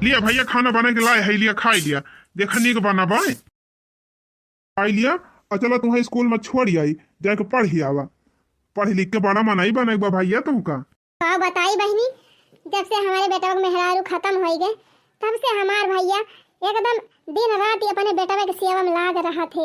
लिया भैया खाना बना के लाए है, लिया खाई लिया। देखा नीक बना बाए खाई लिया। और चलो तुम्हें स्कूल में छोड़ आई जाके पढ़ ही आवा। पढ़ लिख के बड़ा मनाई बने भैया तुमका। हाँ बताई बहनी, जब से हमारे बेटा के मेहरारू खत्म हो गए तब से हमार भैया एकदम दिन रात ही अपने बेटा के सेवा में लाग रहा थे।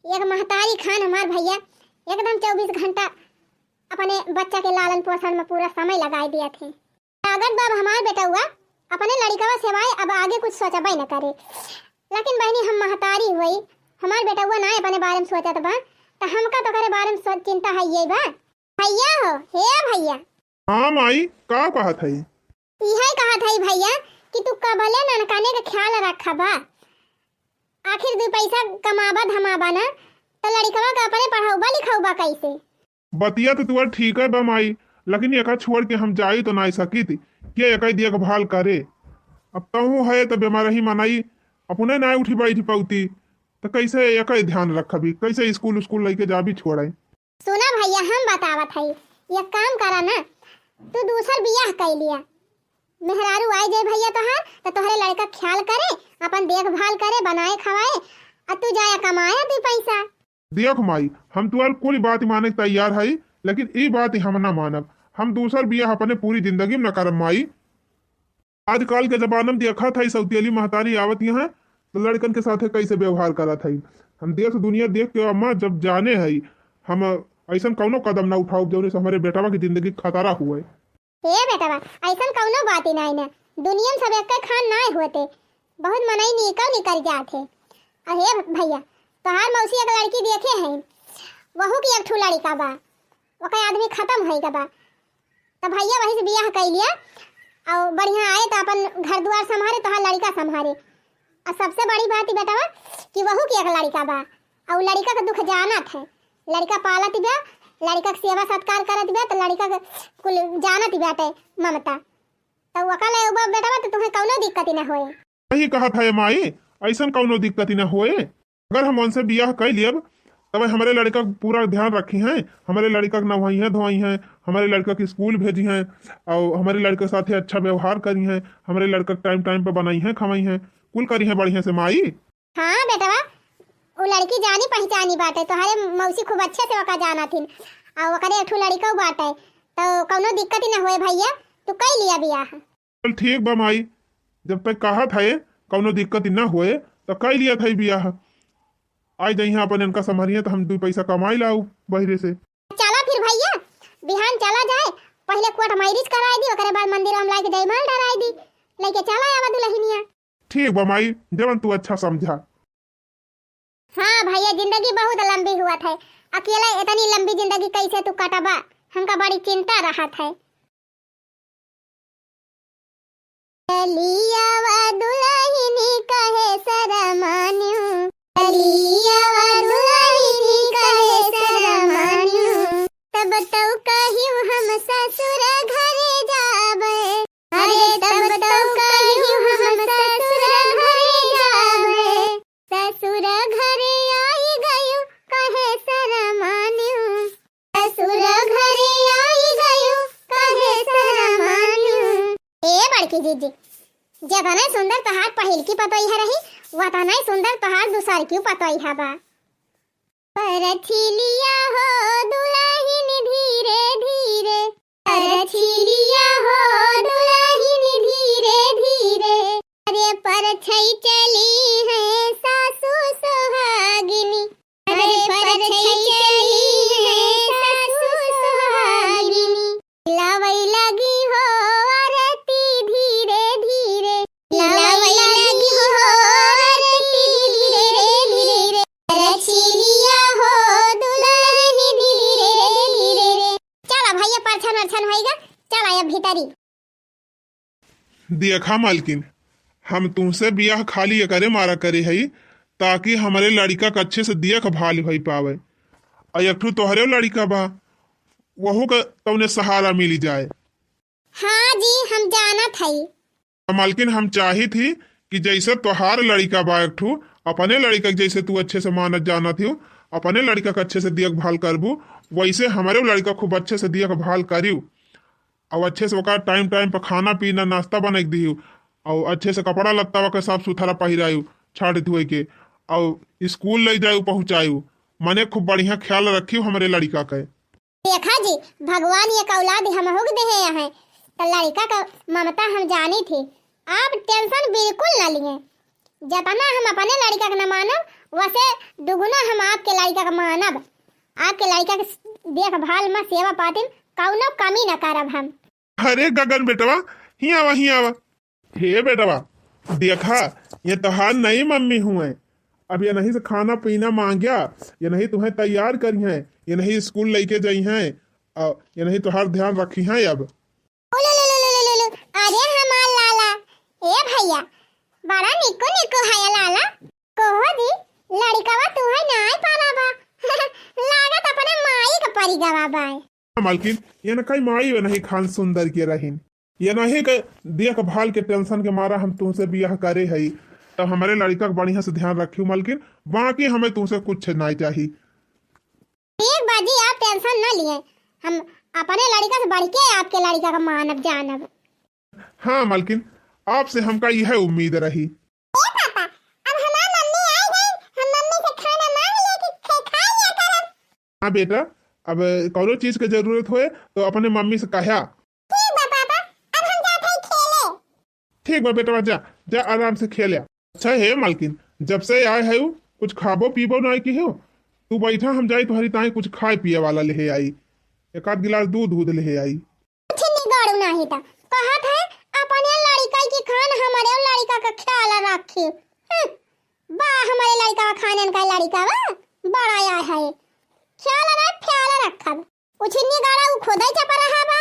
एक महतारी खान हमार भैया एकदम 24 घंटा अपने बच्चा के लालन पोषण में पूरा समय लगा दिया थे। अगर बाब हमार बेटा हुआ अपने लड़का सेवाए अब आगे कुछ सोचबे न करे। लेकिन बहनी हम महतारी हुई, हमार बेटा हुआ ना अपने बारे में सोचत बा, तो हमका तो करे बारे में चिंता है ये बा। भैया हो हे भैया। हाँ माई का कहा था? यही कहा था भैया कि तू कबले ननकाने का ख्याल रखा बा। आखिर 2 पैसा कमाबा धमाबा ना तो लड़कवा का अपने पढ़ाऊबा लिखाऊबा कैसे? बतिया तो तुअर ठीक है बा माई, लेकिन एका छोड़ के हम जाई तो ना सकी थी क्या एक देखभाल करे। अब तहु है तो बीमार ही मनाई अपने ना उठी बैठी पौती तो कैसे एक ध्यान रखबी, कैसे स्कूल लेके जाबी छोड़ाई। सुना भैया हम बतावत है, ये काम करा ना तू दूसर बियाह कर लिया। मेहरारू आए जाए भैया तो तोहरे लड़का ख्याल करे, अपन देखभाल करे, बनाए खवाए, और तू जाया कमाया 2 पैसा। देख माई हम तुअर कोई बात माने तैयार है, लेकिन ये बात हम ना मानब। हम दूसर बियाह अपने पूरी जिंदगी में न करब माई। आजकल के जमाना में देखा था सौतेली महतारी आवत यहाँ तो लड़कन के साथ कैसे व्यवहार करा था। हम देश दुनिया देख के अम्मा जब जाने है हम ऐसा कौनो कदम ना उठाओ जो हमारे बेटावा की जिंदगी खतरा हुए। हे बेटावा ऐसा कौनो बात ही नहीं ना, दुनिया में सब एक खान ना होते, बहुत मनाई निकल जाते। अरे भैया तोहार मौसी एक लड़की देखे हैं, वहू की एक ठू लड़का बा, ओके आदमी खत्म है बा, तो भैया वही से बियाह कर लिया और बढ़िया आए तो अपन घर द्वार संभारे तो लड़का संभारे। और सबसे बड़ी बात बेटा कि वहू की एक लड़का बा और लड़का का दुख जानत है, लड़का पालत बा, लड़का के सेवा सत्कार करत बा, तो लड़का कुल जानत बाटे ममता, तो वकल है बेटा तो तुम्हें कौनो दिक्कत ना होए। यही कहा था माई ऐसा कौनो दिक्कत ना होए। अगर हम उनसे बियाह कर लियब तब हमारे लड़का पूरा ध्यान रखी हैं, हमारे लड़का के नवाई हैं धोई हैं, हमारे लड़का के स्कूल भेजी हैं और हमारे लड़के के साथ अच्छा व्यवहार करी हैं, हमारे लड़का टाइम पे बनाई हैं खवाई हैं, कुल करी हैं बढ़िया से माई। हाँ बेटा वो लड़की जानी पहचानी बाटे, तोहरे मौसी खूब अच्छे से वका जाना थी और वकरे एक लड़का बाटे, तो कौनो दिक्कत ही ना होए भैया, तू कर लिया बियाह। चल ठीक बा माई, जब तक कहा था कौनो दिक्कत ना होए तो कर लिया था बियाह। आज जाइए अपन इनका संभालिए तो हम 2 पैसा कमाई लाऊ बहरे से। चला फिर भैया बिहान चला जाए, पहले कोर्ट मैरिज कराई दी, ओकरे बाद मंदिर में लाके जयमाल डराई दी, लेके चला आवा दुल्हनिया। ठीक बा माई, जवन तू अच्छा समझा। हाँ भैया जिंदगी बहुत लंबी हुआ था, अकेला इतनी लंबी जिंदगी कैसे तू कटबा, हमका बड़ी चिंता रहा था। लियावा दुल्हनी कहे सरमान्यू, लियावा दुल्हनी कहे सरमान्यू, तब तो कहियो हम ससुर घरे जाबे, अरे तब तो कहियो हम ससुर घरे जाबे, ससुर घरे आई गयो कहे सरमान्यू, ससुर घरे आई गयो कहे सरमान्यू। ए बड़की जीजी जतना सुंदर तोहार पहिल की पतोई है रही, वतना सुंदर तोहार दूसर की पतोई है बा। परछिलिया हो दुल्हन धीरे धीरे, परछिलिया हो दुल्हन धीरे धीरे, अरे परछई चली है सासू सुहागिनी, अरे परछई चली है सासू सुहागिनी, लावई लगी हो आरती धीरे धीरे, लावई लगी हो आरती धीरे धीरे, परछिलिया हो दुल्हन धीरे धीरे। चला भैया परछन अर्छन होएगा, चला अब भीतरी। देखा मालकिन हम तुमसे बियाह खाली करे मारा करे है ताकि हमारे लड़का का अच्छे से देख भाल भई पावे, और एक ठू तोहरे लड़का बा वहू का तौने सहारा मिली जाए। हाँ जी हम जानत हई। मालकिन हम चाही थी कि जैसे तोहार लड़का बा एक ठू अपने लड़का जैसे तू अच्छे से मानत जाना थी, अपने लड़का का अच्छे से देखभाल करबू, वैसे हमारे लड़का खूब अच्छे से देखभाल करियो और अच्छे से टाइम पर खाना पीना नाश्ता बना दियो और अच्छे से कपड़ा लत्ता के साफ सुथरा पहिरायु छाट धुए के और स्कूल ले जायु पहुँचायु। मने खूब बढ़िया ख्याल रखियो हमरे लड़का के। देखा जी, भगवान एक औलाद हमहू के देहे है तो लड़का का ममता हम जानी थी। आप टेंशन बिल्कुल ना लिए, जितना हम अपने लड़का का न मानब वैसे दुगुना हम आपके लड़का का मानब। आपके लड़का के देखभाल में सेवा पाती कौनो कमी न करब हम। अरे गगन बेटवा ही आवा। हे बेटवा देखा, ये तोहार नई मम्मी हुए। अब ये नहीं से खाना पीना मांगया, ये नहीं तुम्हें तैयार करी हैं, ये नहीं स्कूल लेके जाई हैं और ये नहीं तुहार ध्यान रखी हैं। अब अरे हमार लाला, ए भैया बड़ा निको निको है लाला। कोहो दी लड़कावा तू है नाई पाला बा लागत अपने माई का परी गवा बाय। मालकिन ये न कई माई वे नहीं खान सुंदर के रहीन, ये नहीं के देखभाल के टेंशन के मारा हम तुमसे बियाह करे हई। तो हमारे लड़का का बढ़िया से ध्यान रखियो मालकिन, बाकी हमें तुमसे कुछ नहीं चाहिए। एक बाजी आप टेंशन न लिए, हम अपने लड़का से बढ़ के आपके लड़का का मानब जानब। हाँ मालकिन, आपसे हमका यह उम्मीद रही। ए पापा, अब हमार मम्मी आ गई, हम मम्मी से खाना मांग ले कि खा लिया करब। हाँ बेटा, अब कोनो चीज के जरूरत होए तो अपने मम्मी से कहा। ठीक बा पापा, अब हम जाते हैं खेले। ठीक बा बेटा, जा जा आराम से खेलिया। अच्छा है मालकिन, जब से आए है कुछ खाबो पीबो नहीं की हो, तू बैठा हम जाई तुम्हारी ताई कुछ खाए पिए वाला ले आई, एक आध गिलास दूध ले आई। छिन्नी गाड़ू नहीं था कहत है अपने लड़का की खान हमारे लड़का का ख्याल रखियो। बा हमारे लड़का का खाने का लड़का बा बड़ा आया है, ख्याल रखब। उछिन्नी गाड़ा उ खुद ही चपा रहा बा,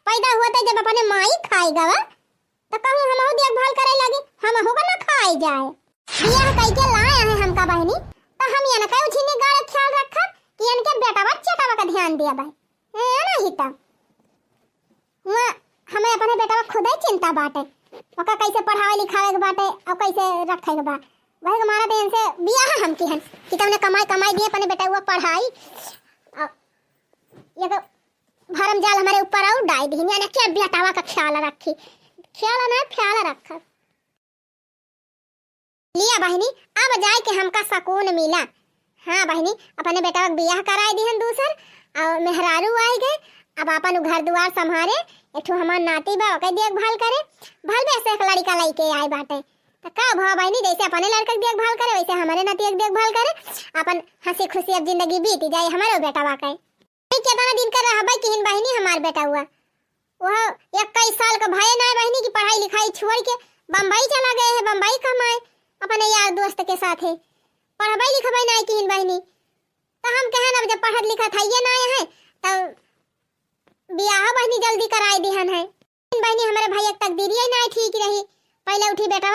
पैदा हुआ था जब अपने माई खाएगा बा तो कहूं हमहु देखभाल करे लगे, हमहु का ना खाई जाए। बियाह कई के लाए हैं हमका बहनी, तो हम ये ना कहे उछिन्नी गाड़ा ख्याल रखब कि इनके बेटा बच्चा का ध्यान दिया भाई ए नहीं ता हमें अपने बेटा खुद ही चिंता बाटे, ओका कैसे पढ़ावे लिखावे के बाटे और कैसे रखे के बा। वही हमारा देन से बियाह हम की हन कि तुमने कमाई दिए अपने बेटा हुआ पढ़ाई ये तो भरम जाल हमारे ऊपर आउ डाई दी यानी क्या बेटावा का ख्याल रखी, ख्याल रख लिया बहनी। अब जाए के हमका सुकून मिला। हाँ बहनी, अपने बेटा का बियाह कराई दी हन दूसर और मेहरारू आई गए। अब अपन घर दुआर संभारे, एठो हमार नाती बा ओके देखभाल करे। भल वैसे एक लड़का लेके आए बाटे तो का भा बहनी, जैसे अपने लड़का की देखभाल करे वैसे हमारे नाती की देखभाल करे। अपन हंसी खुशी अब जिंदगी बीत जाए हमारे बेटा वाकई। कितना दिन कर रहा भाई किहन बहनी हमार बेटा हुआ वह 21 साल का भाई ना बहनी की पढ़ाई लिखाई छोड़ के बम्बई चला गए है, बम्बई कमाए अपने यार दोस्त के साथ है। पढ़ाई लिखाई ना किहन बहनी तो हम कहे ना जब पढ़त लिखत है ये ना है तब बियाह बहनी जल्दी कराई दिहन है। बहनी हमारे भाई एक तकदीर ही ना ठीक रही, पहले उठी बेटा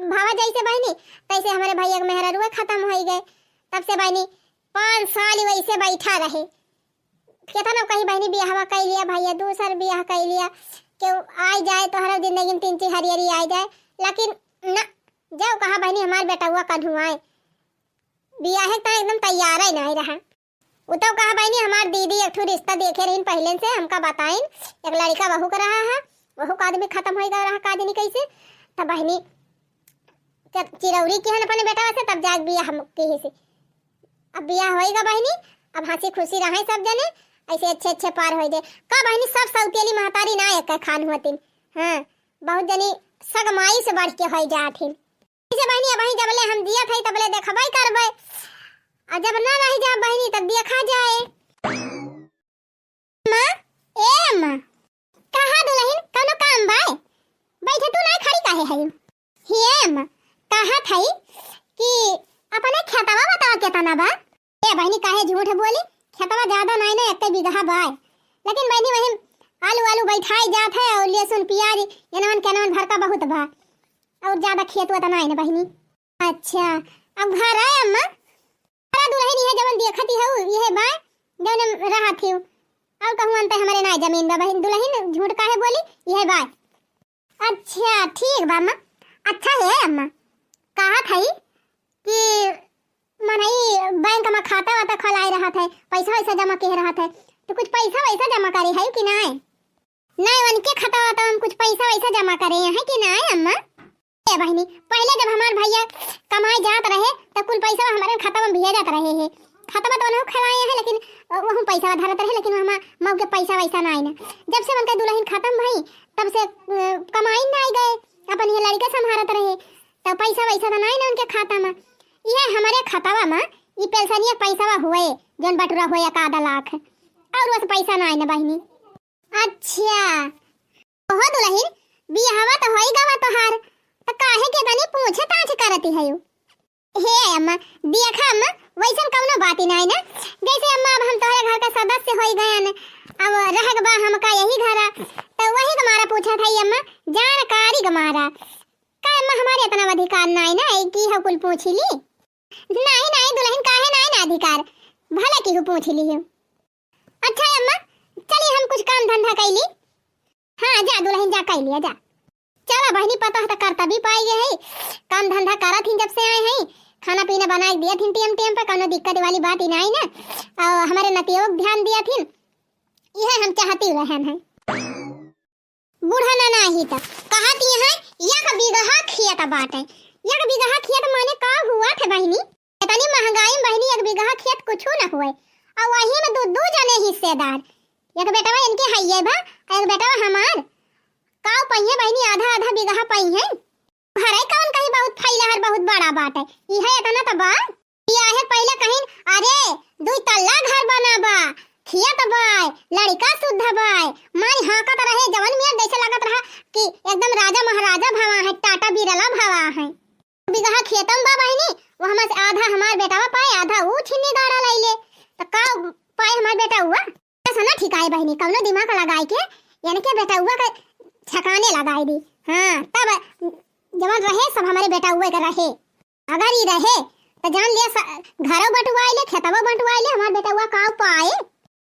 भावा जैसे बहनी तैसे हमारे भाई एक मेहरा खत्म हो गए। तब से बहनी 5 साल वैसे बैठा रहे। कहता ना कहीं बहनी बियाह कर लिया भैया दूसर बियाह कर लिया कि आ जाए तो हर जिंदगी में 3 हरियरी आ जाए, लेकिन ना जाओ कहा बहनी हमार बेटा हुआ कन्हुआए बियाह तो एकदम तैयार ही नहीं रहा। वो तो कहा बहनी हमार दीदी एक रिश्ता देखे रही पहले से हमका बताइन एक लड़का बहू का रहा है, वहू का आदमी खत्म हो गया रहा का दिन कैसे तब बहनी चिरौरी की है अपने बेटा से तब जाग बियाह के ही से अब बियाह होएगा बहनी। अब हंसी खुशी रहे सब जने ऐसे अच्छे पार हो जाए का बहनी। सब सौतेली महतारी ना एक खान होतिन, हाँ बहुत जनी सगमाई से बढ़ के हो जाथिन। इसे बहनी अब जबले हम दिया थे तबले देखबाई करबे और जब ना रह जा बहनी तब देखा जाए। मां ए मां कहां दुल्हन कोनो काम भाई बैठे तू ना खड़ी काहे है हे मां कहा थई कि अपने खेतवा बताओ केतना बा। ए बहनी काहे झूठ बोली, खेतवा ज्यादा नहीं ना 1 बीघा बा, लेकिन बहनी वही आलू बैठाई जात है और लहसुन प्याज एनवन केनवन भरका बहुत बा और ज्यादा खेत हुआ तो नहीं ना बहनी। अच्छा अब घर आए अम्मा अरे दुल्हन है जवन देखती है ये बा जवन रहा थी और कहूं अंत हमारे ना जमीन बा बहन दुल्हन झूठ काहे बोली ये बा। अच्छा ठीक बा अम्मा। अच्छा है अम्मा कहा थई कि मनई बैंक में खाता वाता खोलाई रहा था पैसा वैसा जमा के रहा था तो कुछ पैसा वैसा जमा करे है कि नहीं। नहीं उनके खाता हुआ तो हम कुछ पैसा वैसा जमा करे हैं कि ना अम्मा। ए बहनी पहले जब हमारे भैया कमाए जात रहे तब कुल पैसा हमारे खाता में भेज जात रहे हैं। खाता में तो उन्होंने खिलाए हैं लेकिन वह पैसा धरत रहे लेकिन हम मऊ के पैसा वैसा ना आई ना। जब से उनका दुल्हन खत्म भई तब से कमाई ना आई गए अपन ये लड़का संभालत रहे तब पैसा वैसा तो ना आई ना उनके खाता में। ये हमारे खातावा में ये पेंशनिया पैसा हुए जन बटुरा हुए 1 लाख और बस पैसा ना आई ना बहनी। अच्छा ओहो दुल्हन बियाहवा तो होई गवा तोहार तो काहे के तनी पूछे ताछ करती है हे अम्मा देखा अम्मा वैसन कौनो बात ही नहीं ना। जैसे अम्मा अब हम तोहरे घर का सदस्य होई गए न अब रह बा हमका यही घर तो वही हमारा पूछा था अम्मा जानकारी हमारा का अम्मा हमारे इतना अधिकार नहीं ना की हो कुल पूछ ली। नहीं नहीं दुल्हन काहे नहीं ना अधिकार भले की पूछ ली हो। अच्छा अम्मा चलिए हम कुछ काम धंधा कैली। हाँ जा दुल्हन जा कैली जा चला बहनी पता है करता भी पाई गए है काम धंधा करा थी जब से आए हैं खाना पीना बना दिया थी टेम पर कोनो दिक्कत वाली बात ही नहीं ना और हमारे नतियों को ध्यान दिया थी यह हम चाहती रहन है बूढ़ा ना नहीं तो कहती है एक बीघा खेत बाटे 1 बीघा खेत माने का हुआ थे बहनी इतनी महंगाई में बहनी 1 बीघा खेत कुछ न हुए और वही में दो जने हिस्सेदार एक बेटा इनके हइये बा एक बेटा हमार काव पहिए बहनी आधा बीघा पई है घरे कौन कहीं बहुत फैला हर बहुत बड़ा बात है यह इतना तो बा या है पहले कहीं अरे 2 तल्ला घर बनाबा खेत बाय लड़का शुद्ध बाय मारी हाकत रहे जवन मियां जैसे लगत रहा कि एकदम राजा महाराजा भवा है टाटा बिरला भवा है बीघा खेतम बा बहनी वो हमसे आधा हमार बेटावा पाए आधा ऊ छिन्नी गाड़ा लइले तो का पाए हमार बेटा हुआ ऐसा ना ठिकाए बहनी कौनो दिमाग लगाए के यानी के बेटा हुआ का छकाने लगाई दी। हाँ तब जवान रहे सब हमारे बेटा हुए का रहे अगर ही रहे तो जान लिया घरों बंटवाए ले खेतवा बंटवाए ले हमारे बेटा हुआ काव पाए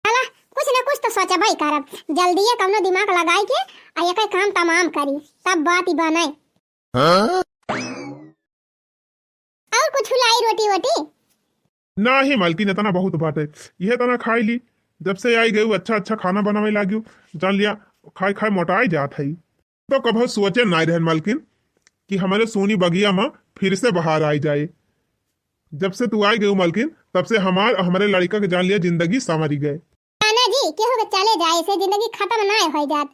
चला कुछ न कुछ तो सोचा भाई करब जल्दी है कौनो दिमाग लगाए के आ ये काम तमाम करी तब बात ही बने। और कुछ लाई रोटी वोटी ना ही मालकिन इतना बहुत बात है यह तना खाई ली जब से आई गई अच्छा खाना बनावे लागी जान लिया खाई खाई मोटाई जात है तो कभी सोचे ना रहन मालकिन कि हमारे सोनी बगिया में फिर से बाहर आई जाए। जब से तू आई गई मालकिन तब से हमारे लड़का के जान लिया जिंदगी संवरी गए। नाना जी के हो चले जाए से जिंदगी खत्म ना हो जात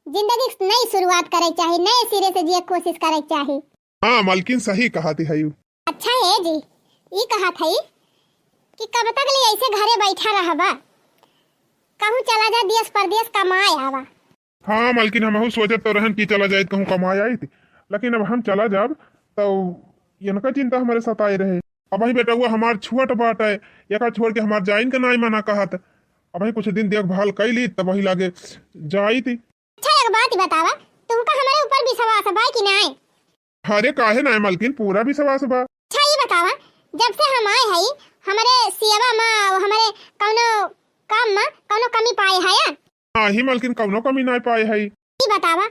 जिंदगी नई शुरुआत करे चाहिए नए सिरे से जिए कोशिश करे चाहिए। हाँ मालकिन सही कहा थी है। अच्छा है जी ये कहा थी कि कब तक ले ऐसे घरे बैठा रहबा कहूँ चला जा देश परदेश कमाए आवा। हाँ मालकिन हम सोचत तो रहन की चला जाए कहूँ कमाए आई थी लेकिन अब हम चला जाब तो इनका चिंता हमारे साथ आए रहे। अब ही बेटा हुआ हमार छुअट बाट है एक छोड़ के हमार जाइन का नहीं मना कहा था अब ही कुछ दिन देखभाल कैली तब वही लागे जाई थी। अच्छा एक बात बतावा तुमका हमारे ऊपर विश्वास बा कि नहीं? अरे काहे ना मालकिन पूरा विश्वास बा। अच्छा ये बतावा जब से हम आए हैं हमारे सेवा में हमारे कौनो काम में कौनो कमी पाए है? हाँ ही मालकिन कौनो कमी नहीं पाए है। ये बतावा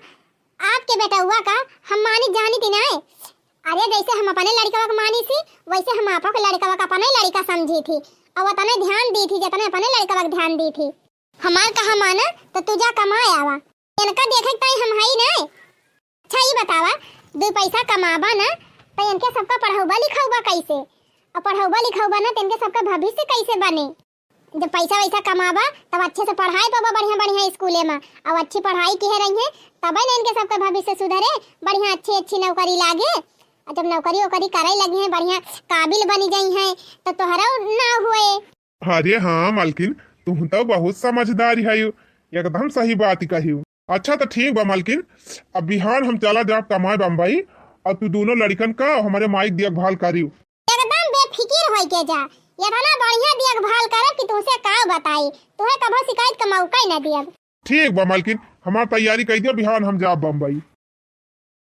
आपके बेटा हुआ का हम मानी जानी थी ना अरे जैसे हम अपने लड़का को मानी थी वैसे हम आपको लड़का का अपने लड़का समझी थी और उतने ध्यान दी थी जितने अपने लड़का को ध्यान दी थी। हमार कहा माना तो तुझा कमाए आवा इनका देखे ताई हम हाई ना। अच्छा ये बतावा 2 पैसा कमाबा ना तो इनके सबका पढ़ाऊबा लिखाऊबा कैसे और पढ़ाऊबा लिखाऊबा ना तो इनके सबका भविष्य कैसे बने। जब पैसा वैसा कमाबा तब अच्छे से पढ़ाई पाबा बढ़िया स्कूले में और अच्छी पढ़ाई की है रही है तब ना इनके सबका भविष्य सुधरे बढ़िया अच्छी नौकरी लागे और जब नौकरी वोकरी करे लगी है बढ़िया काबिल बनी गई है तो तोहरा ना हुए। अरे हाँ मालकिन तुम तो बहुत समझदारी है एकदम सही बात कही। अच्छा तो ठीक बा मालकिन अब बिहान हम चला जाब कमाए बम्बई और तू दोनों लड़कन का हमारे माइक देखभाल करी एकदम बेफिक्र होई के जा इतना बढ़िया देखभाल करे कि तुमसे का बताई तुम्हें कभी शिकायत का मौका ही ना दिया। ठीक बा मालकिन हमार तैयारी कर दिया बिहान हम जाब बम्बई।